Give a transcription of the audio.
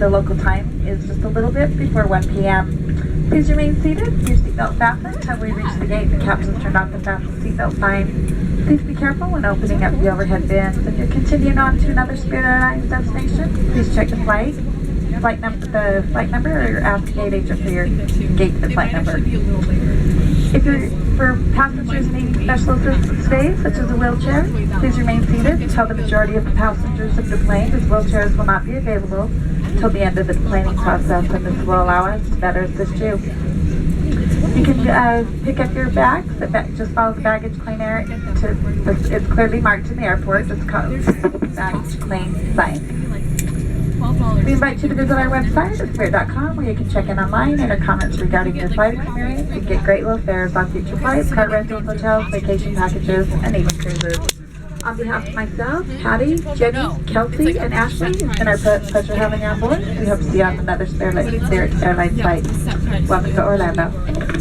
the local time is just a little bit before 1 p.m. Please remain seated, your seatbelt fastened until we reach the gate. The captain's turned off the fasten seatbelt sign. Please be careful when opening up the overhead bins. If you're continuing on to another Spirit Airlines destination, please check the flight number, or ask the gate agent for your gate and flight number. If you're for passengers needing special assistance today, such as a wheelchair, please remain seated until the majority of the passengers of the plane, as wheelchairs will not be available until the end of the deplaning process, and this will allow us to better assist you. You can pick up your bags. Just follow the baggage claim area. It's clearly marked in the airport. Just call baggage claim sign. We invite you to visit our website at spirit.com, where you can check in online, enter comments regarding your flight experience, and get great low fares on future flights, car rentals, hotels, vacation packages, and even cruises. On behalf of myself, Patty, Jenny, Kelsey, and Ashley, it's been our pleasure having you on board. We hope to see you on another Spirit Airlines flight. Welcome to Orlando.